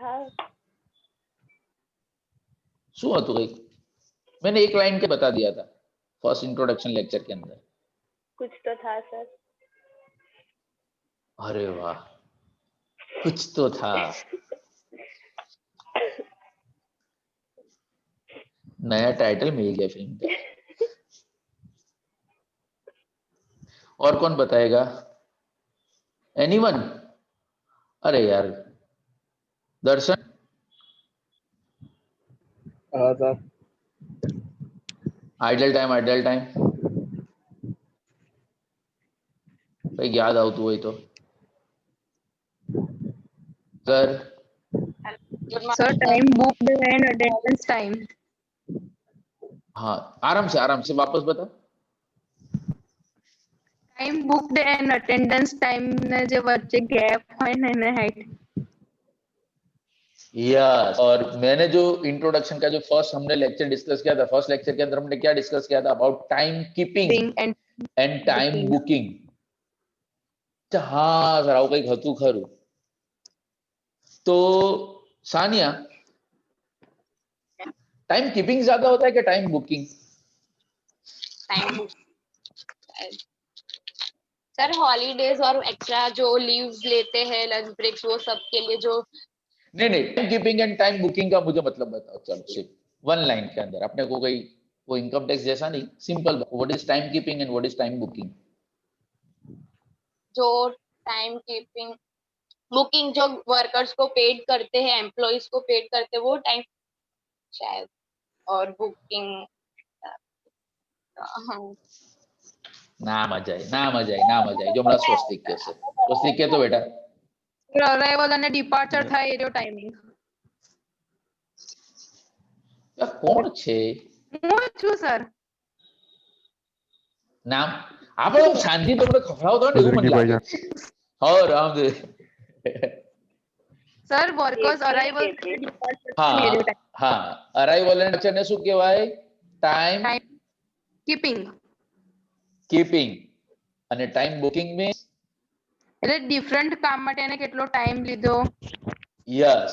हाँ શું હતું કઈ? मैंने एक लाइन के बता दिया था फर्स्ट इंट्रोडक्शन लेक्चर के अंदर। कुछ तो था सर। अरे वाह, कुछ तो था। नया टाइटल मिल गया फिल्म का। और कौन बताएगा? एनीवन? अरे यार दर्शन? हाँ सर। आइडल टाइम भाई याद આવતું હોય તો कर। Sir time booked and attendance time. हाँ आराम से वापस बता। Time booked and attendance time ने जो वच्चे गैप હોય ને એને હાઈટ। यस, और मैंने जो इंट्रोडक्शन का जो फर्स्ट हमने लेक्चर डिस्कस किया था, फर्स्ट लेक्चर के अंदर हमने क्या डिस्कस किया था? About time keeping and time booking. हाँ सर આવું કંઈક હતું ખરું। तो सानिया, टाइम कीपिंग ज्यादा होता है कि time booking? Time sir holidays और एक्स्ट्रा जो लीव्स लेते हैं लंच ब्रेक्स वो सब के लिए जो नहीं time keeping and time booking का मुझे मतलब बताओ। चलो सिर्फ 1 लाइन के अंदर, अपने को कोई वो इनकम टैक्स जैसा नहीं, simple what is time keeping and what is time booking? जो टाइम कीपिंग बुकिंग जो वर्कर्स को पेड करते हैं, एम्प्लॉइज को पेड करते हैं वो टाइम शायद, और बुकिंग ना मजा आई जो हमारा स्वस्तिक के से स्वस्तिक के तो बेटा અરાઇવલ અને ડિપાર્ચર થાય એનો ટાઈમિંગ। यार कौन छे હું છું સર। नाम આપણે શાંતિ તો મને ખવડાવતો ને એવું મને લાગે। હા Ramdev. Sir workers arrival departure हाँ એનો ટાઈમ हाँ અરાઇવલ એન્ડ ને શું કહેવાય? Time keeping. કીપિંગ। અને ટાઈમ બુકિંગ મે એટલે ડિફરન્ટ કામ માટે એને કેટલો ટાઈમ લીધો। यस,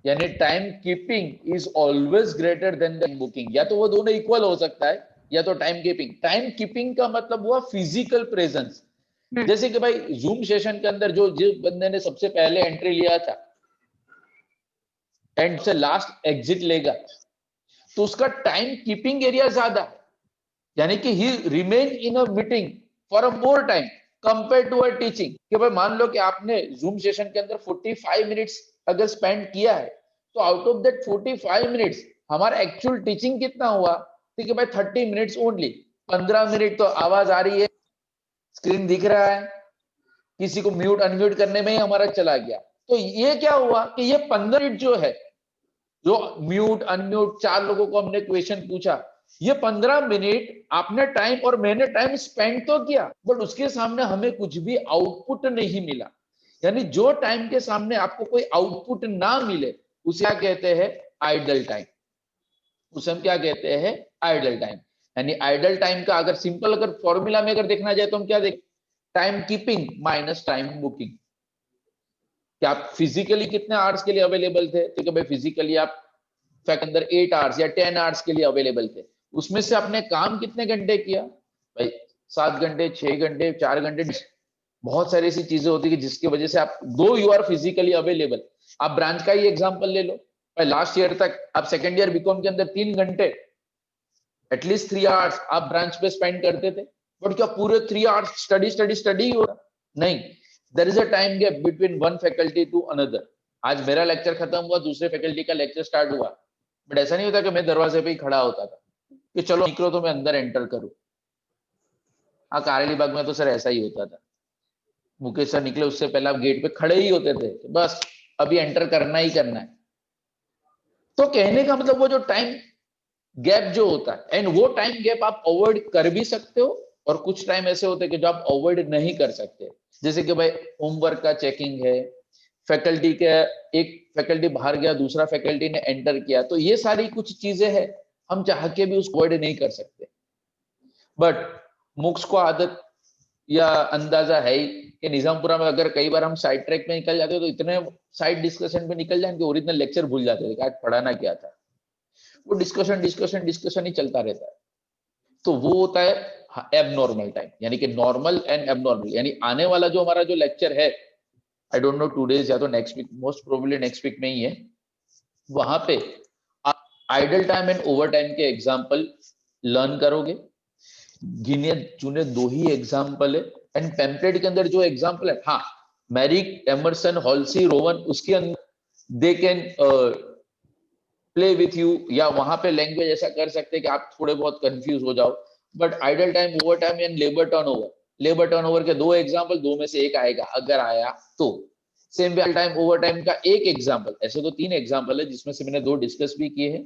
यानी time keeping is always greater than the booking. या तो वो दोनों इक्वल हो सकता है या तो टाइम कीपिंग। टाइम कीपिंग का मतलब हुआ फिजिकल प्रेजेंस। जैसे कि भाई जूम सेशन के अंदर जो जिस बंदे ने सबसे पहले एंट्री लिया था एंड से लास्ट एग्जिट लेगा, तो उसका टाइम कीपिंग एरिया ज्यादा है, यानी कि he remain in a meeting for a more time compare to a teaching. कि भाई मान लो कि आपने जूम सेशन के अंदर 45 मिनट्स अगर स्पेंड किया है, तो आउट ऑफ दैट 45 मिनट्स हमारा एक्चुअल टीचिंग कितना हुआ? ठीक है भाई 30 मिनट्स ओनली। 15 मिनट तो आवाज आ रही है, स्क्रीन दिख रहा है, किसी को म्यूट अनम्यूट करने में ही हमारा चला गया। तो ये क्या हुआ कि ये 15 मिनट जो है, जो म्यूट अनम्यूट 4 लोगों को हमने क्वेश्चन पूछा, ये 15 मिनट आपने टाइम और मैंने टाइम स्पेंड तो किया, बट उसके सामने हमें कुछ भी आउटपुट नहीं मिला। यानी जो टाइम के सामने आपको कोई आउटपुट ना मिले उसे क्या कहते हैं? Idle time. उसे हम क्या कहते हैं? Idle time. यानी आइडल टाइम का अगर सिंपल अगर फॉर्मूला में अगर देखना जाए तो हम क्या देखें? Time keeping minus time booking. कि आप फिजिकली कितने आवर्स के लिए अवेलेबल थे? ठीक है भाई, फिजिकली आप फैक्ट अंदर 8 आवर्स या 10 आवर्स के लिए अवेलेबल थे, उसमें से आपने काम कितने घंटे किया? भाई 7 घंटे, 6 घंटे, 4 घंटे। बहुत सारी ऐसी चीजें होती है जिसकी वजह से आप दो यू आर फिजिकली अवेलेबल। आप ब्रांच का ही एग्जांपल ले लो, भाई लास्ट ईयर तक आप सेकेंड ईयर बीकॉम के अंदर 3 घंटे एटलीस्ट 3 आवर्स आप ब्रांच पे स्पेंड करते थे, बट क्या पूरे 3 आवर्स स्टडी स्टडी स्टडी हो रहा? नहीं, there is a time gap between one faculty to another. आज मेरा लेक्चर खत्म हुआ, दूसरे फैकल्टी का लेक्चर स्टार्ट हुआ, बट ऐसा नहीं होता कि मैं दरवाजे पे ही खड़ा होता था कि चलो निकलो तो मैं अंदर एंटर करूं। हाँ, कारेली बाग में तो सर ऐसा ही होता था, मुकेश सर निकले उससे पहले आप गेट पे खड़े ही होते थे, बस अभी एंटर करना ही करना है। तो कहने का मतलब वो जो टाइम गैप जो होता है, एंड वो टाइम गैप आप अवॉइड कर भी सकते हो, और कुछ टाइम ऐसे होते हैं कि जो आप अवॉइड नहीं कर सकते। जैसे कि भाई होमवर्क का चेकिंग है, फैकल्टी के एक फैकल्टी बाहर गया, दूसरा फैकल्टी ने एंटर किया, तो ये सारी कुछ चीजें हैं हम चाह के भी उसको अवॉइड नहीं कर सकते। बट मुक्स को आदत या अंदाजा है ही कि निजामपुरा में अगर कई बार हम साइड ट्रैक में निकल जाते हो तो इतने साइड डिस्कशन पे निकल जाए कि ओरिजिनल लेक्चर भूल जाते थे कि आज पढ़ाना क्या था। वो डिस्कशन डिस्कशन डिस्कशन ही चलता रहता है। तो वो होता है एबनॉर्मल टाइम, यानी कि नॉर्मल एंड एबनॉर्मल। यानी आने वाला जो हमारा जो लेक्चर है, आई डोंट नो 2 डेज या तो next week, most probably next week में ही है, वहां पे आप idle time and over time के एग्जाम्पल लर्न करोगे। गिने चुने 2 ही एग्जाम्पल है, एंड पेम्पलेट के अंदर जो एग्जाम्पल है, हाँ मैरिक, एमरसन, हॉल्सी, रोवन, उसके अंदर they can play with you, या वहां पे लैंग्वेज ऐसा कर सकते हैं कि आप थोड़े बहुत कंफ्यूज हो जाओ। But idle time, over time and labour turnover, labour turnover के 2 एग्जाम्पल, 2 में से एक आएगा अगर आया तो। Same way time over time का एक एग्जाम्पल, ऐसे तो 3 एग्जाम्पल है जिसमें से मैंने 2 डिस्कस भी किए हैं,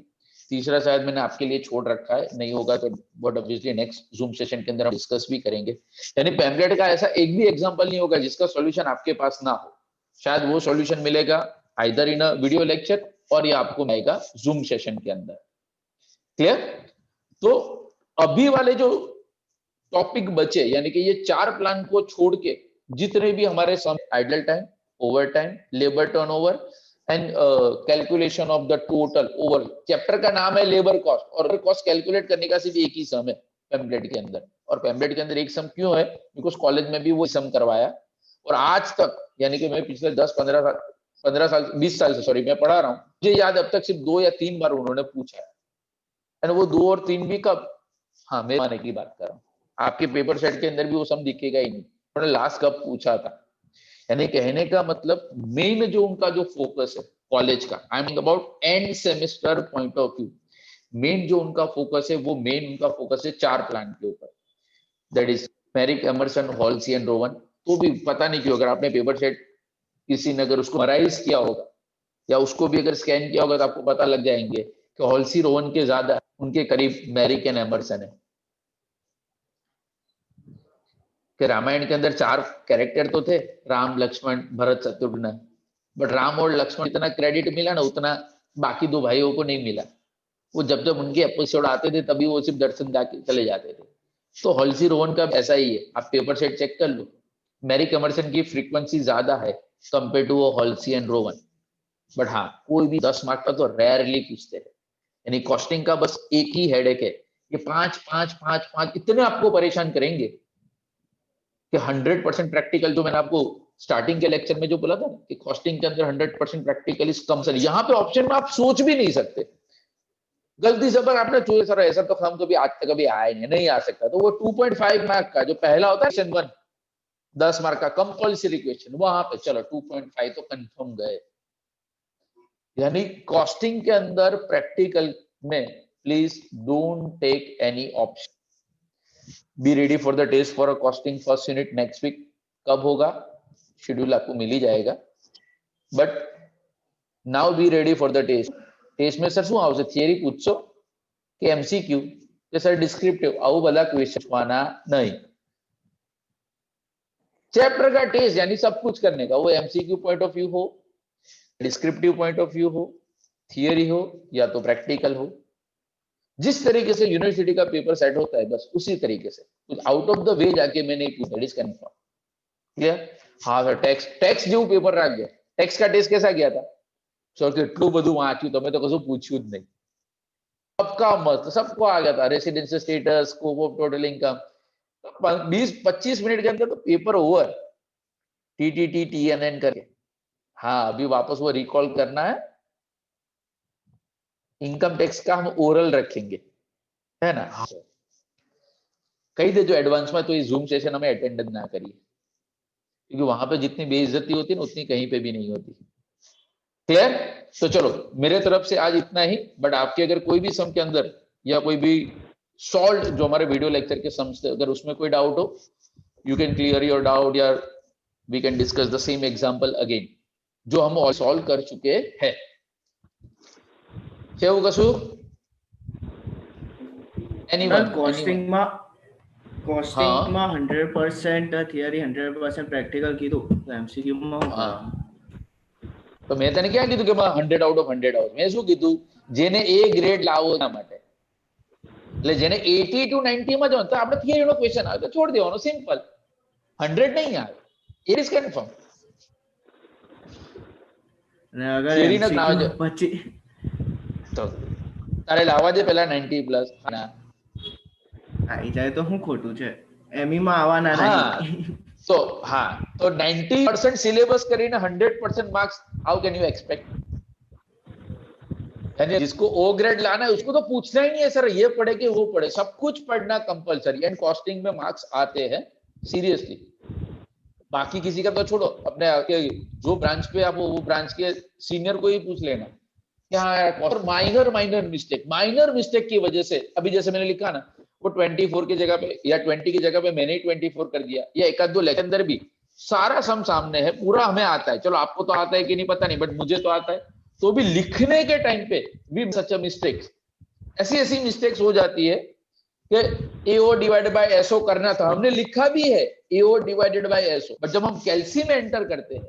तीसरा शायद मैंने आपके लिए छोड़ रखा है, नहीं होगा तो but obviously next zoom session के अंदर हम डिस्कस भी करेंगे। यानी पैम्पलेट का ऐसा एक भी एग्जांपल नहीं होगा जिसका सॉल्यूशन आपके पास ना हो। शायद वो सॉल्यूशन मिलेगा either in a video lecture और ये आपको मिलेगा जूम सेशन के अंदर। क्लियर? तो अभी वाले जो टॉपिक बचे, यानी कि ये 4 प्लान को छोड़ के जितने भी हमारे सामने idle time, over time, labour turnover and calculation of the total over, chapter का नाम है लेबर कॉस्ट, और कॉस्ट कैलकुलेट करने का सिर्फ एक ही सम है पेम्पलेट के अंदर। और पेम्पलेट के अंदर एक सम क्यों है? बिकॉज कॉलेज में भी वो सम करवाया, और आज तक यानी कि मैं पिछले 10-15 साल 20 साल से सॉरी मैं पढ़ा रहा हूँ, मुझे याद अब तक सिर्फ 2 या 3 बार उन्होंने पूछा है, एंड वो 2 और 3 भी कब? हाँ, मेरे माने की बात कर रहा हूँ, आपके पेपर सेट के अंदर भी वो सम दिखेगा ही नहीं, उन्होंने लास्ट कब पूछा था। यानी कहने का मतलब मेन जो उनका जो फोकस है कॉलेज का, I am about end semester point of view, main जो उनका फोकस है वो मेन उनका फोकस है 4 प्लान के ऊपर, that is Merrick, Emerson, Halsey and Rowan. तो भी पता नहीं क्यों, अगर आपने पेपर सेट किसी ने अगर उसको समराइज किया होगा या उसको भी अगर स्कैन किया होगा तो आपको पता लग जाएंगे कि हॉल्सी, रोवन के ज्यादा, उनके करीब मैरिक एंड एमरसन है। कि रामायण के अंदर 4 कैरेक्टर तो थे, राम, लक्ष्मण, भरत, शत्रुघ्न, बट राम और लक्ष्मण इतना क्रेडिट मिला ना, उतना बाकी 2 भाइयों को नहीं मिला। वो जब जब उनके एपिसोड आते थे तभी वो सिर्फ दर्शन जाके चले जाते थे। तो हॉल्सी, रोवन का ऐसा ही है, आप पेपर सेट चेक कर लो, मैरिक, एमरसन की फ्रीक्वेंसी ज्यादा है compare to Halsey and Rowan. But हाँ, कोई भी 10 मार्क का तो रेयरली पूछते हैं। यानी कॉस्टिंग का बस एक ही हेडेक है ये 5 इतने आपको परेशान करेंगे कि 100% प्रैक्टिकल, जो मैंने आपको स्टार्टिंग के लेक्चर में जो बोला था कि कॉस्टिंग के अंदर 100% प्रैक्टिकल इज कंपल्सरी, यहाँ पे ऑप्शन में आप सोच भी नहीं सकते। गलती से अगर आपने चूजे सर ऐसा तो हम कभी आज तक कभी आए नहीं आ सकता, तो वो 2.5 मार्क का जो पहला होता है क्वेश्चन 1 10 मार्क का कंपल्सरी क्वेश्चन, वहां पे चलो 2.5 तो कंफर्म गए। यानी कॉस्टिंग के अंदर प्रैक्टिकल में please don't take any option. Be ready for the test for a costing first unit next week. कब होगा शेड्यूल आपको मिल ही जाएगा, but now be ready for the test. Test में સર શું આવશે? થિયરી પૂછશો કે એમસીક્યુ કે સર ડિસ્ક્રિપ્ટિવ? આવું બધા ક્વેશ્ચન પૂછવાના નહીં। चैप्टर का टेस्ट यानी सब कुछ करने का, वो एमसीक्यू पॉइंट ऑफ व्यू हो, डिस्क्रिप्टिव पॉइंट ऑफ व्यू हो, थियरी हो या तो प्रैक्टिकल हो, जिस तरीके से यूनिवर्सिटी का पेपर सेट होता है बस उसी तरीके से, कुछ आउट ऑफ द वे जाके मैं नहीं पूछा। It is confirm. क्लियर? हाँ सर, टेक्स्ट જેવું પેપર રાખ ગયો। ટેક્સ का टेस्ट कैसा गया था सर? કેટલું બધું વાંચ્યું તમે તો કશું પૂછ્યું જ નહીં। सबका मस्त, सबको आ गया था। Residential status, scope of total income, 20-25 minute के अंदर तो पेपर ओवर। टीटीटी टीएनएन करके, हाँ अभी वापस वो रिकॉल करना है। इनकम टैक्स का हम ओरल रखेंगे, है ना? हाँ कही दे जो एडवांस में, तो ये जूम सेशन हमें अटेंड ना करिए, क्योंकि वहां पे जितनी बेइज्जती होती है ना उतनी कहीं पे भी नहीं होती। क्लियर? तो चलो मेरे तरफ से आज इतना ही, बट आपके अगर कोई भी सम के अंदर या कोई भी सॉल्व जो हमारे वीडियो लेक्चर के सम से अगर उसमें कोई डाउट हो, you can clear your doubt, या we can discuss the same example again जो हम ऑल सॉल्व कर चुके हैं। કેવું કશું? એનીવન કોસ્ટિંગ માં 100% થિયરી 100% પ્રેક્ટિકલ કીધું, તો એમસીક્યુ માં શું કરવાનું? તો મેં તને ક્યાં કીધું કે 100 આઉટ ઓફ 100 આવશે? મેં શું કીધું? જેને એ ગ્રેડ લાવો એના માટે, એટલે જેને 80 to 90 માં જો તો આપણે થિયરી નો ક્વેશ્ચન આવે તો છોડી દેવાનો, સિમ્પલ। 100 નહીં આવે, ઇટ ઇઝ કન્ફર્મ। અને અગર થિયરી ન લાવે એમસીક્યુ પછી તો તારે લાવવા દે પેલા 90 પ્લસ। ના આવી જાય તો શું ખોટું છે? એમઈ માં આવવાના हाँ નહીં। तो हाँ तो 90% सिलेबस करीने 100% marks how can you expect? यानी जिसको ओ ग्रेड लाना है उसको तो पूछना ही नहीं है सर ये पढ़े कि वो पढ़े, सब कुछ पढ़ना कंपलसरी। एंड कॉस्टिंग में मार्क्स आते हैं सीरियसली। बाकी किसी का तो छोड़ो, अपने जो ब्रांच पे आप वो ब्रांच के सीनियर को ही पूछ लेना क्या माइनर मिस्टेक की वजह से, अभी जैसे मैंने लिखा ना वो 24 की जगह पे या 20 की जगह पे मैंने ही 24 कर दिया, या एक आध दो लेक्चर अंदर भी सारा सम सामने है, पूरा हमें आता है। चलो आपको तो आता है कि नहीं पता नहीं, बट मुझे तो आता है। तो भी लिखने के टाइम पे भी सच मिस्टेक्स, ऐसी मिस्टेक्स हो जाती है कि AO डिवाइडेड बाय SO करना था, हमने लिखा भी है AO divided by SO, but जब हम कैल्सी में एंटर करते हैं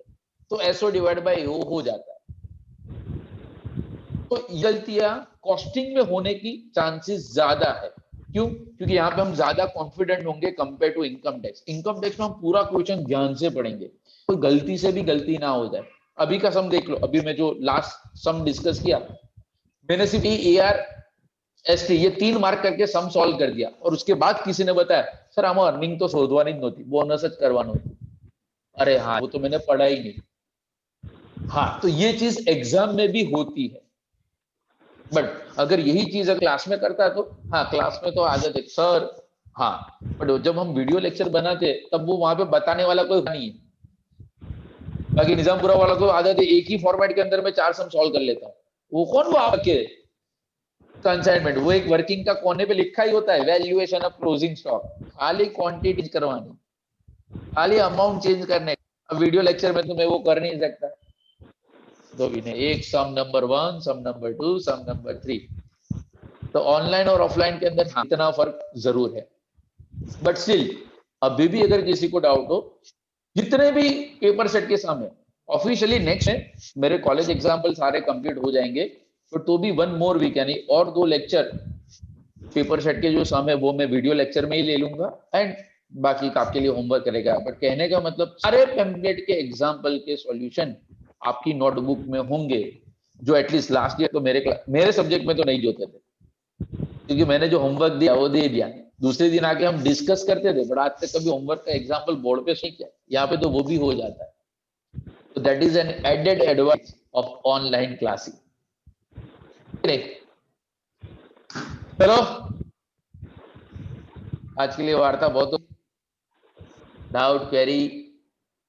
तो SO डिवाइडेड बाय AO हो जाता है। तो गलतियां कॉस्टिंग में होने की चांसेस ज्यादा है। क्यों? क्योंकि यहाँ पे हम ज्यादा कॉन्फिडेंट होंगे compare to income tax. Income tax में हम पूरा क्वेश्चन ध्यान से पढ़ेंगे, कोई गलती से भी गलती ना हो जाए। अभी का सम देख लो, अभी मैं जो लास्ट सम डिस्कस किया मैंने सिर्फ AR ST ये 3 मार्क करके सम सॉल्व कर दिया, और उसके बाद किसी ने बताया सर आम अर्निंग तो शोधवानी ज नहोती, बोनस ज करवानो हतो। अरे हाँ वो तो मैंने पढ़ा ही नहीं। हाँ तो ये चीज एग्जाम में भी होती है, बट अगर यही चीज क्लास में करता है तो हाँ क्लास में तो आदत है सर, हाँ बट जब हम वीडियो लेक्चर बनाते तब वो वहां पे बताने वाला कोई नहीं है। बाकी निजामपुरा वाला को आदत है एक ही फॉर्मेट के अंदर मैं 4 सम सॉल्व कर लेता हूँ। वो कौन वो आपके कंसाइनमेंट, वो एक वर्किंग का कोने पे लिखा ही होता है वैल्यूएशन ऑफ क्लोजिंग स्टॉक, खाली क्वांटिटी करवानी, खाली अमाउंट चेंज करने। अब वीडियो लेक्चर में तो मैं वो कर नहीं सकता। तो इन्हें एक सम नंबर 1, सम नंबर 2, सम नंबर 3। तो ऑनलाइन और ऑफलाइन के अंदर इतना फर्क जरूर है, बट स्टिल अभी भी अगर किसी को डाउट हो, जितने भी पेपर सेट के सामने ऑफिशियली नेक्स्ट है मेरे कॉलेज एग्जाम्पल सारे कंप्लीट हो जाएंगे, तो भी 1 मोर वीक यानी और 2 लेक्चर पेपर सेट के जो सम है वो मैं वीडियो लेक्चर में ही ले लूंगा, एंड बाकी का आपके लिए होमवर्क करेगा। बट कहने का मतलब सारे पेम्पलेट के एग्जाम्पल के सॉल्यूशन आपकी नोटबुक में होंगे, जो एटलीस्ट लास्ट ईयर तो मेरे सब्जेक्ट में तो नहीं जोते थे। क्योंकि मैंने जो होमवर्क दिया वो दे दिया, दूसरे दिन आके हम डिस्कस करते थे, बट आज तक कभी होमवर्क का एग्जाम्पल बोर्ड पे नहीं किया, यहाँ पे तो वो भी हो जाता है। तो that is an added advantage of online classing. चलो आज के लिए वार्ता बहुत, डाउट क्वेरी